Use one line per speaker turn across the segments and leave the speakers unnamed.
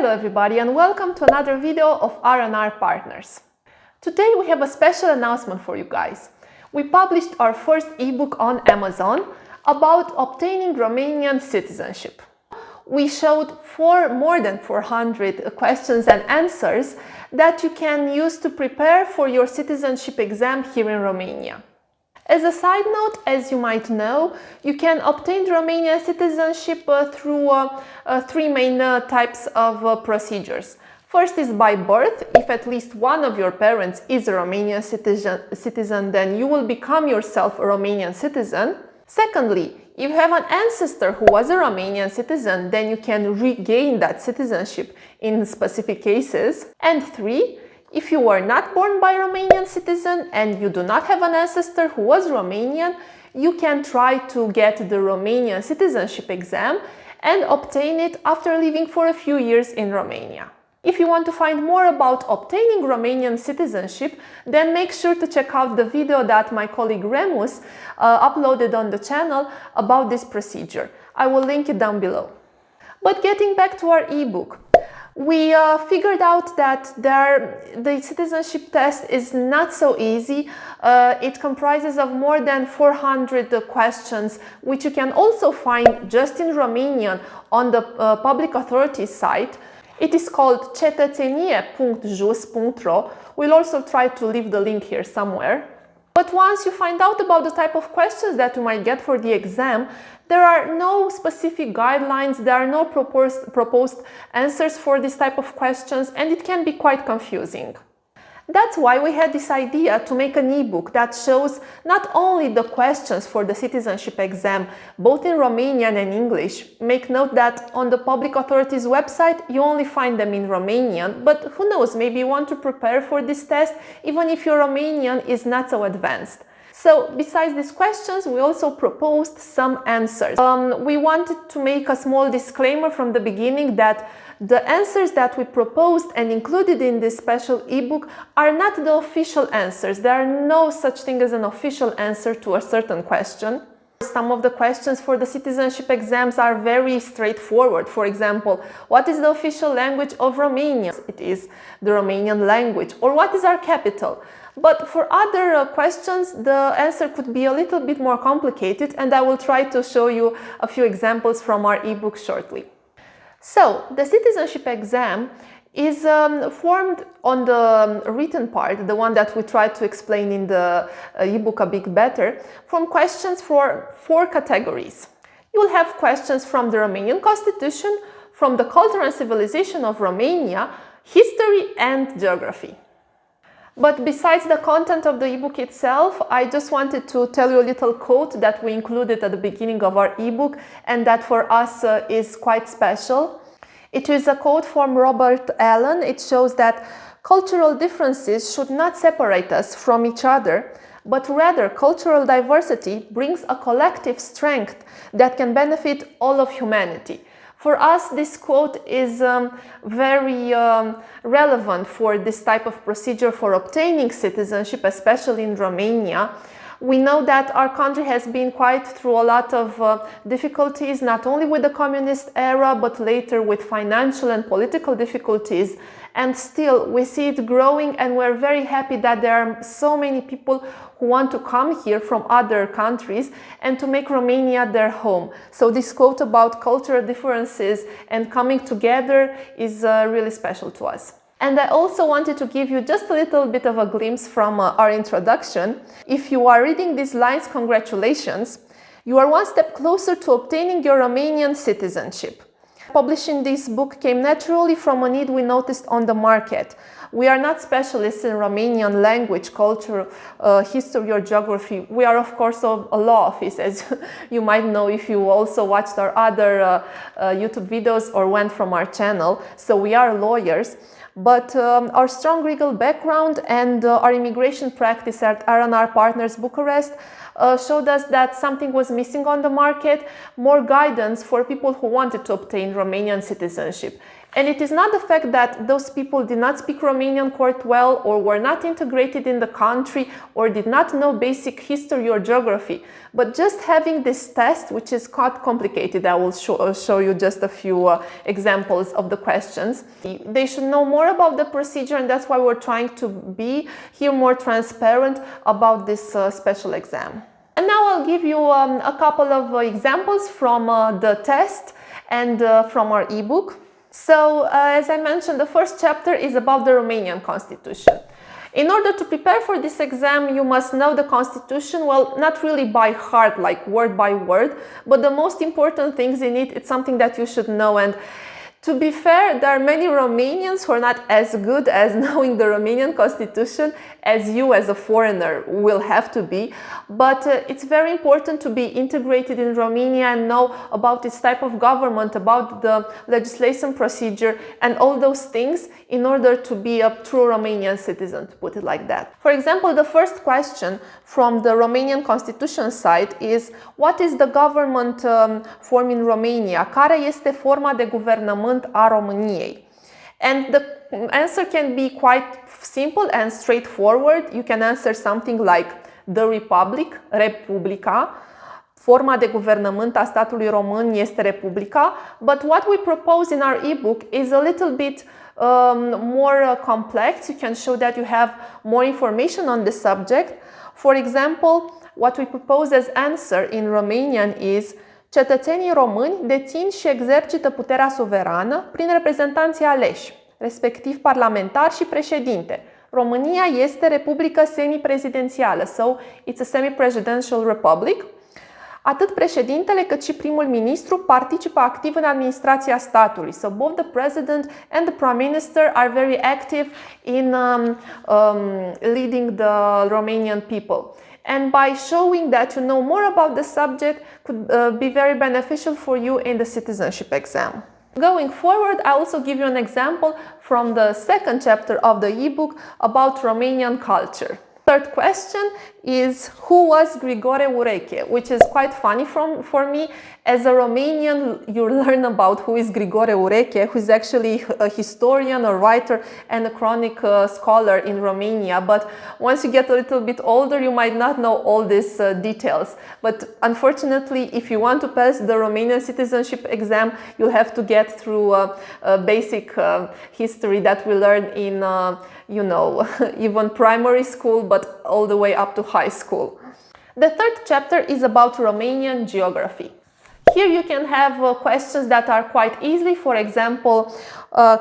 Hello everybody and welcome to another video of R&R Partners. Today we have a special announcement for you guys. We published our first ebook on Amazon about obtaining Romanian citizenship. We showed more than 400 questions and answers that you can use to prepare for your citizenship exam here in Romania. As a side note, as you might know, you can obtain Romanian citizenship through three main types of procedures. First is by birth. If at least one of your parents is a Romanian citizen, then you will become yourself a Romanian citizen. Secondly, if you have an ancestor who was a Romanian citizen, then you can regain that citizenship in specific cases. And three, if you were not born by a Romanian citizen and you do not have an ancestor who was Romanian, you can try to get the Romanian citizenship exam and obtain it after living for a few years in Romania. If you want to find more about obtaining Romanian citizenship, then make sure to check out the video that my colleague Remus uploaded on the channel about this procedure. I will link it down below. But getting back to our ebook, we figured out that the citizenship test is not so easy. It comprises of more than 400 questions, which you can also find just in Romanian on the public authorities site. It is called cetățenie.jus.ro. We'll also try to leave the link here somewhere. But once you find out about the type of questions that you might get for the exam, there are no specific guidelines, there are no proposed answers for this type of questions, and it can be quite confusing. That's why we had this idea to make an ebook that shows not only the questions for the citizenship exam, both in Romanian and English. Make note that on the public authorities website you only find them in Romanian, but who knows, maybe you want to prepare for this test even if your Romanian is not so advanced. So, besides these questions, we also proposed some answers. We wanted to make a small disclaimer from the beginning that the answers that we proposed and included in this special ebook are not the official answers. There are no such thing as an official answer to a certain question. Some of the questions for the citizenship exams are very straightforward. For example, what is the official language of Romania? It is the Romanian language. Or what is our capital? But for other questions, the answer could be a little bit more complicated, and I will try to show you a few examples from our ebook shortly. So, the citizenship exam is formed on the written part, the one that we tried to explain in the ebook a bit better, from questions for 4 categories. You will have questions from the Romanian Constitution, from the culture and civilization of Romania, history and geography. But besides the content of the ebook itself, I just wanted to tell you a little quote that we included at the beginning of our ebook and that for us is quite special. It is a quote from Robert Allen. It shows that cultural differences should not separate us from each other, but rather cultural diversity brings a collective strength that can benefit all of humanity. For us, this quote is very relevant for this type of procedure for obtaining citizenship, especially in Romania. We know that our country has been quite through a lot of difficulties, not only with the communist era, but later with financial and political difficulties. And still, we see it growing, and we're very happy that there are so many people who want to come here from other countries and to make Romania their home. So this quote about cultural differences and coming together is really special to us. And I also wanted to give you just a little bit of a glimpse from our introduction. If you are reading these lines, congratulations! You are one step closer to obtaining your Romanian citizenship. Publishing this book came naturally from a need we noticed on the market. We are not specialists in Romanian language, culture, history or geography. We are of course a law office, as you might know if you also watched our other YouTube videos or went from our channel. So we are lawyers. But our strong legal background and our immigration practice at R&R Partners Bucharest showed us that something was missing on the market, more guidance for people who wanted to obtain Romanian citizenship. And it is not the fact that those people did not speak Romanian quite well, or were not integrated in the country, or did not know basic history or geography, but just having this test, which is quite complicated. I will show you just a few examples of the questions. They should know more about the procedure, and that's why we're trying to be here more transparent about this special exam. And now I'll give you a couple of examples from the test and from our ebook. So, as I mentioned, the first chapter is about the Romanian Constitution. In order to prepare for this exam, you must know the Constitution, well, not really by heart, like word by word, but the most important things in it, it's something that you should know. And to be fair, there are many Romanians who are not as good as knowing the Romanian Constitution as you as a foreigner will have to be, but it's very important to be integrated in Romania and know about its type of government, about the legislation procedure and all those things in order to be a true Romanian citizen, to put it like that. For example, the first question from the Romanian Constitution site is: what is the government form in Romania? Care este forma de guvernământ a României? And the answer can be quite simple and straightforward. You can answer something like the Republic, Republica. Forma de guvernământ a statului român este Republica. But what we propose in our ebook is a little bit more complex. You can show that you have more information on the subject. For example, what we propose as answer in Romanian is: cetățenii români dețin și exercită puterea suverană prin reprezentanții aleși, respectiv parlamentari și președinte. România este republică semiprezidențială, so it's a semi-presidential republic. Atât președintele cât și primul ministru participă activ în administrația statului. So both the president and the prime minister are very active in leading the Romanian people. And by showing that you know more about the subject could be very beneficial for you in the citizenship exam. Going forward, I also give you an example from the second chapter of the ebook about Romanian culture. Third question is: who was Grigore Ureche? Which is quite funny for me. As a Romanian, you learn about who is Grigore Ureche, who is actually a historian, a writer, and a chronic scholar in Romania. But once you get a little bit older, you might not know all these details. But unfortunately, if you want to pass the Romanian citizenship exam, you'll have to get through basic history that we learn in you know, even primary school, but all the way up to high school. The third chapter is about Romanian geography. Here you can have questions that are quite easy. For example,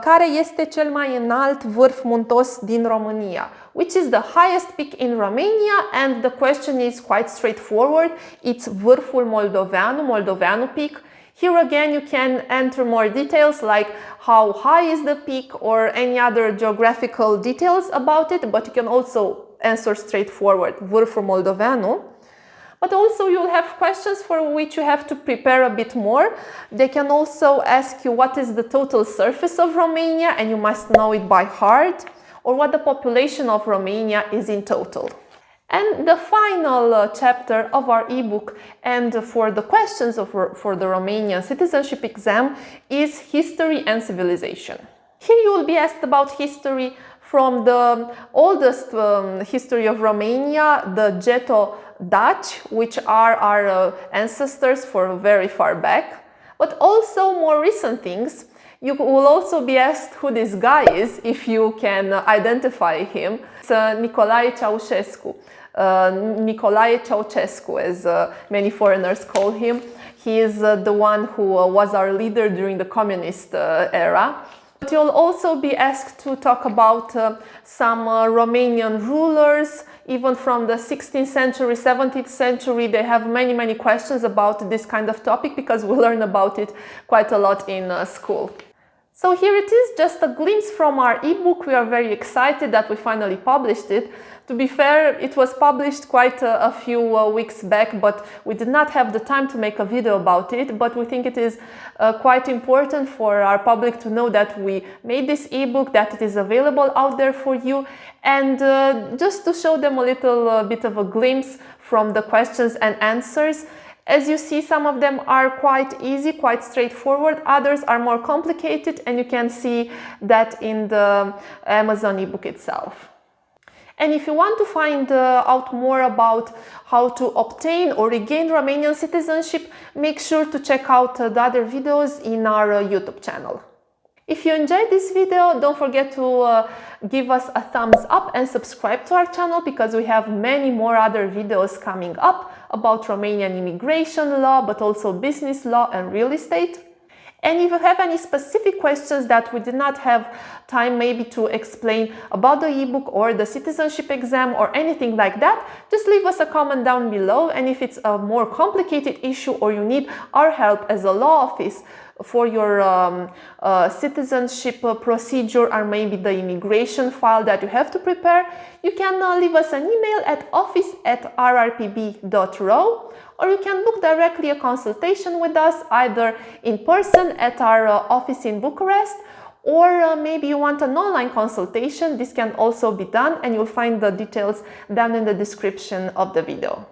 care este cel mai înalt vârf muntos din România? Which is the highest peak in Romania? And the question is quite straightforward. It's vârful Moldoveanu, Moldoveanu peak. Here again you can enter more details like how high is the peak or any other geographical details about it, but you can also answer straightforward, vârful Moldoveanu. But also you'll have questions for which you have to prepare a bit more. They can also ask you what is the total surface of Romania, and you must know it by heart, or what the population of Romania is in total. And the final chapter of our ebook, and for the questions for the Romanian citizenship exam, is history and civilization. Here you will be asked about history from the oldest history of Romania, the Ghetto-Dutch, which are our ancestors for very far back, but also more recent things. You will also be asked who this guy is, if you can identify him. It's Nicolae Ceausescu. Nicolae Ceausescu, as many foreigners call him. He is the one who was our leader during the communist era. But you'll also be asked to talk about some Romanian rulers, even from the 16th century, 17th century. They have many questions about this kind of topic because we learn about it quite a lot in school. So here it is, just a glimpse from our ebook. We are very excited that we finally published it. To be fair, it was published quite a few weeks back, but we did not have the time to make a video about it. But we think it is quite important for our public to know that we made this ebook, that it is available out there for you, and just to show them a little bit of a glimpse from the questions and answers. As you see, some of them are quite easy, quite straightforward, others are more complicated, and you can see that in the Amazon ebook itself. And if you want to find out more about how to obtain or regain Romanian citizenship, make sure to check out the other videos in our YouTube channel. If you enjoyed this video, don't forget to give us a thumbs up and subscribe to our channel, because we have many more other videos coming up about Romanian immigration law, but also business law and real estate. And if you have any specific questions that we did not have time maybe to explain about the ebook or the citizenship exam or anything like that, just leave us a comment down below. And if it's a more complicated issue or you need our help as a law office for your citizenship procedure, or maybe the immigration file that you have to prepare, you can leave us an email at office@rrpb.ro, or you can book directly a consultation with us either in person at our office in Bucharest, or maybe you want an online consultation. This can also be done, and you'll find the details down in the description of the video.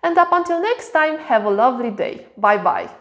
And up until next time, have a lovely day. Bye bye.